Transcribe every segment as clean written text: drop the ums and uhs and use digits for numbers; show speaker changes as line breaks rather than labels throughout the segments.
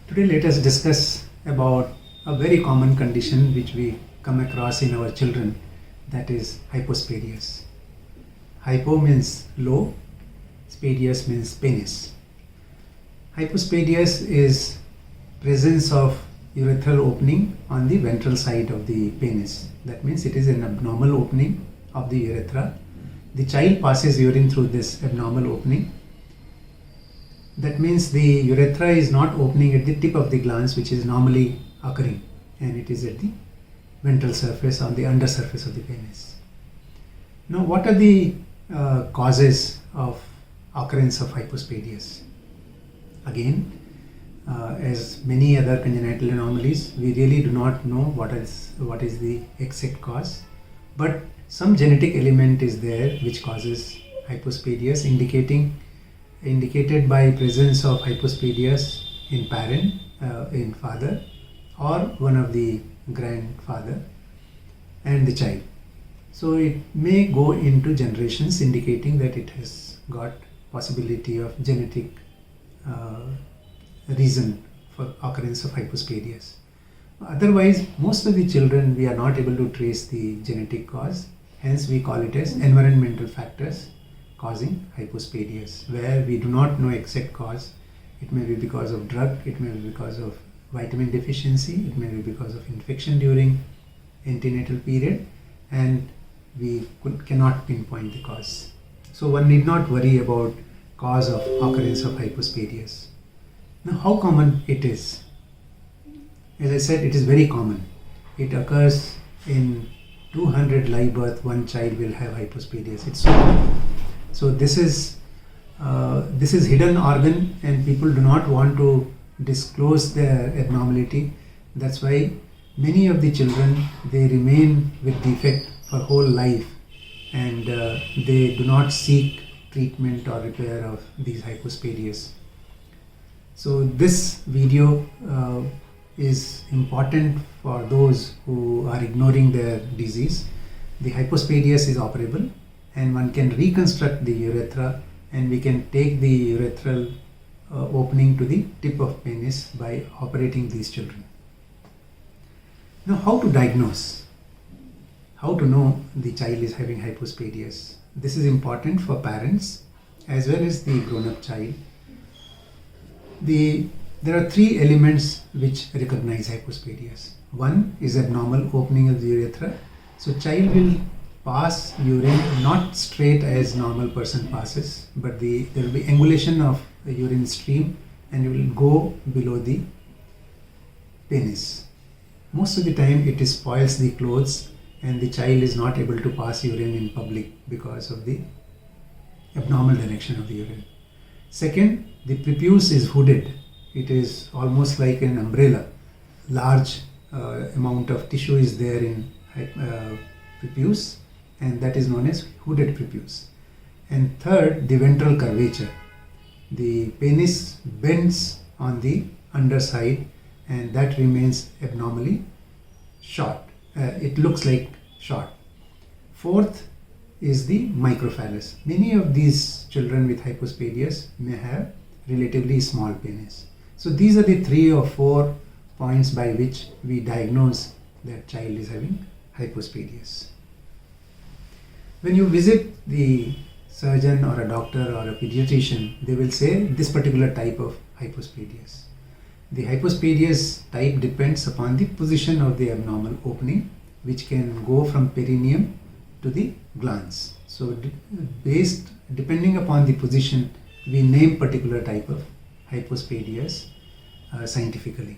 Today let us discuss about a very common condition which we come across in our children, that is hypospadias. Hypo means low, spadias means penis. Hypospadias is presence of urethral opening on the ventral side of the penis. That means it is an abnormal opening of the urethra. The child passes urine through this abnormal opening. That means the urethra is not opening at the tip of the glans, which is normally occurring, and it is at the ventral surface, on the undersurface of the penis. Now, what are the causes of occurrence of hypospadias? Again, as many other congenital anomalies, we really do not know what is the exact cause, but some genetic element is there which causes hypospadias, indicated by presence of hypospadias in parent, in father, or one of the grandfather and the child. So it may go into generations, indicating that it has got possibility of genetic reason for occurrence of hypospadias. Otherwise, most of the children we are not able to trace the genetic cause, hence we call it as environmental factors causing hypospadias, where we do not know exact cause. It may be because of drug, it may be because of vitamin deficiency, it may be because of infection during antenatal period, and we cannot pinpoint the cause. So one need not worry about cause of occurrence of hypospadias. Now, how common it is? As I said, it is very common. It occurs in 200 live birth, one child will have hypospadias. It's so common. So this is hidden organ, and people do not want to disclose their abnormality. That's why many of the children, they remain with defect for whole life, and they do not seek treatment or repair of these hypospadias. So this video is important for those who are ignoring their disease. The hypospadias is operable, and one can reconstruct the urethra, and we can take the urethral opening to the tip of penis by operating these children. Now, how to diagnose? How to know the child is having hypospadias? This is important for parents as well as the grown-up child. There are three elements which recognize hypospadias. One is abnormal opening of the urethra. So child will pass urine not straight as normal person passes, but there will be angulation of the urine stream, and it will go below the penis. Most of the time it spoils the clothes, and the child is not able to pass urine in public because of the abnormal direction of the urine. Second, the prepuce is hooded. It is almost like an umbrella. Large amount of tissue is there in prepuce, and that is known as hooded prepuce. And third, the ventral curvature. The penis bends on the underside, and that remains abnormally short. It looks like short. Fourth is the microphallus. Many of these children with hypospadias may have relatively small penis. So these are the 3 or 4 points by which we diagnose that child is having hypospadias. When you visit the surgeon or a doctor or a pediatrician, they will say this particular type of hypospadias. The hypospadias type depends upon the position of the abnormal opening, which can go from perineum to the glans. So depending upon the position, we name particular type of hypospadias scientifically.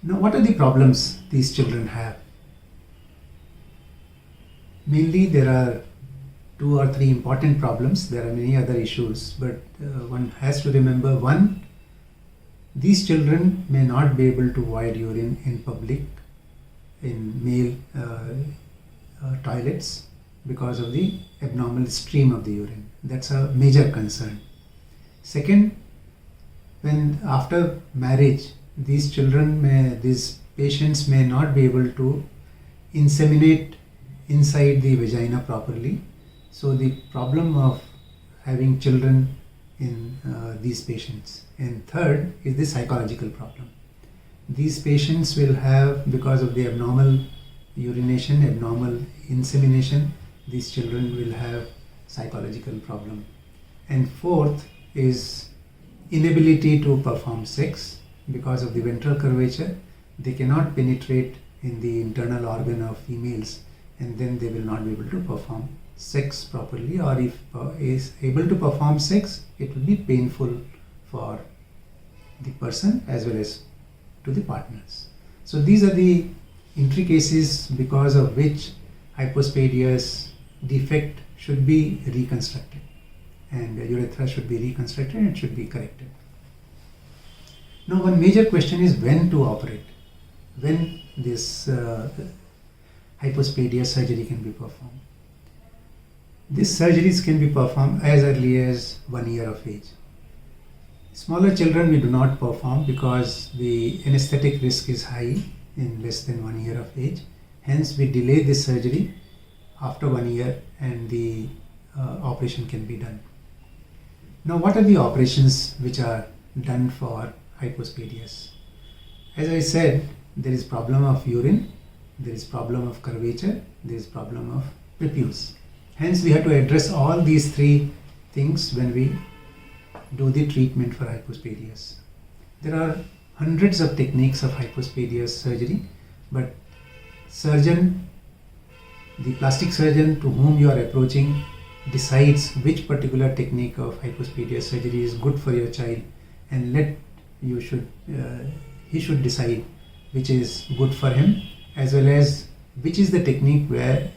Now, what are the problems these children have? Mainly there are 2 or 3 important problems. There are many other issues, but one has to remember, one, these children may not be able to void urine in public, in male toilets, because of the abnormal stream of the urine. That's a major concern. Second, when after marriage, these patients may not be able to inseminate inside the vagina properly. So the problem of having children in these patients. And third is the psychological problem. These patients will have, because of the abnormal urination, abnormal insemination, these children will have psychological problem. And fourth is inability to perform sex because of the ventral curvature. They cannot penetrate in the internal organ of females, and then they will not be able to perform sex properly, or if is able to perform sex, it will be painful for the person as well as to the partners. So these are the intricacies because of which hypospadias defect should be reconstructed, and urethra should be reconstructed and it should be corrected. Now one major question is when to operate, when this hypospadia surgery can be performed. These surgeries can be performed as early as 1 year of age. Smaller children we do not perform because the anesthetic risk is high in less than 1 year of age. Hence we delay this surgery after 1 year and the operation can be done. Now what are the operations which are done for hypospadias? As I said, there is problem of urine, there is problem of curvature, there is problem of prepuce. Hence we have to address all these three things when we do the treatment for hypospadias. There are hundreds of techniques of hypospadias surgery, but the plastic surgeon to whom you are approaching decides which particular technique of hypospadia surgery is good for your child, and he should decide which is good for him, as well as which is the technique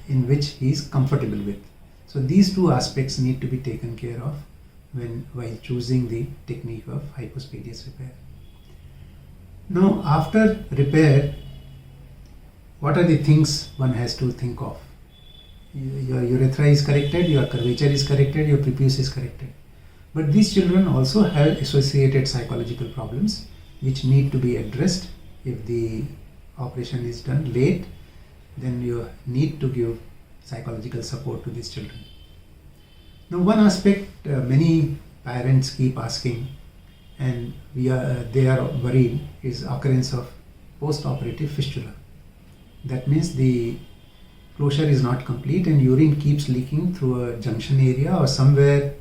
in which he is comfortable with. So these two aspects need to be taken care of while choosing the technique of hypospadias repair. Now after repair, what are the things one has to think of? Your urethra is corrected, your curvature is corrected, your prepuce is corrected. But these children also have associated psychological problems which need to be addressed. If the operation is done late, then you need to give psychological support to these children. Now one aspect many parents keep asking, and they are worried, is occurrence of post-operative fistula. That means the closure is not complete and urine keeps leaking through a junction area or somewhere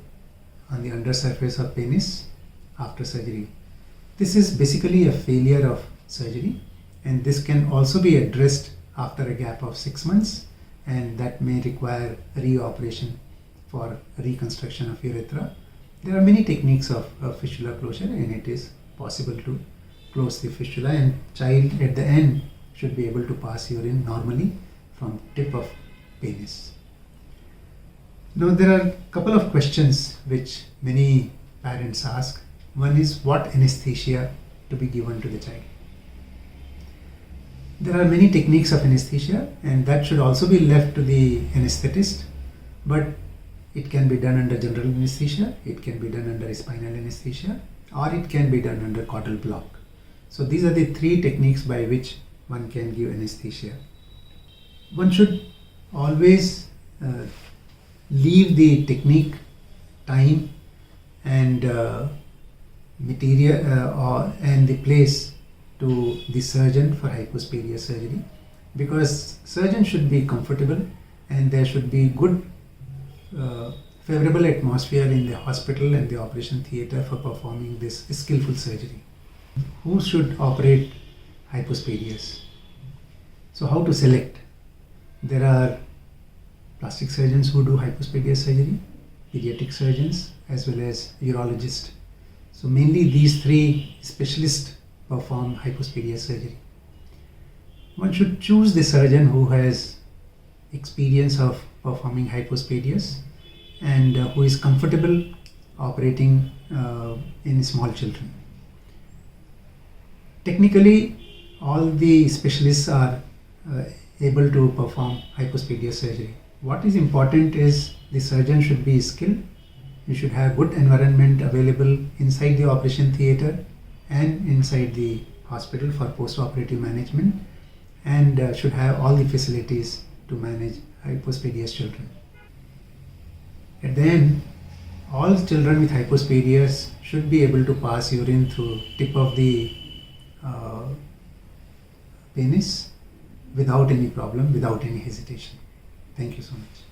on the undersurface of penis after surgery. This is basically a failure of surgery, and this can also be addressed after a gap of 6 months, and that may require reoperation for reconstruction of urethra. There are many techniques of fistula closure, and it is possible to close the fistula, and child at the end should be able to pass urine normally from tip of penis. Now there are a couple of questions which many parents ask. One is what anesthesia to be given to the child. There are many techniques of anesthesia, and that should also be left to the anesthetist, but it can be done under general anesthesia, it can be done under spinal anesthesia, or it can be done under caudal block. So these are the three techniques by which one can give anesthesia. One should always leave the technique, time and material and the place to the surgeon for hypospadia surgery, because surgeon should be comfortable and there should be good favorable atmosphere in the hospital and the operation theatre for performing this skillful surgery. Who should operate hypospadias? So how to select? There are plastic surgeons who do hypospadia surgery, pediatric surgeons, as well as urologists. So mainly these three specialists perform hypospadia surgery. One should choose the surgeon who has experience of performing hypospadias and who is comfortable operating in small children. Technically, all the specialists are able to perform hypospadia surgery. What is important is the surgeon should be skilled. You should have good environment available inside the operation theatre and inside the hospital for post-operative management, and should have all the facilities to manage hypospadias children. At the end, all children with hypospadias should be able to pass urine through tip of the penis without any problem, without any hesitation. Thank you so much.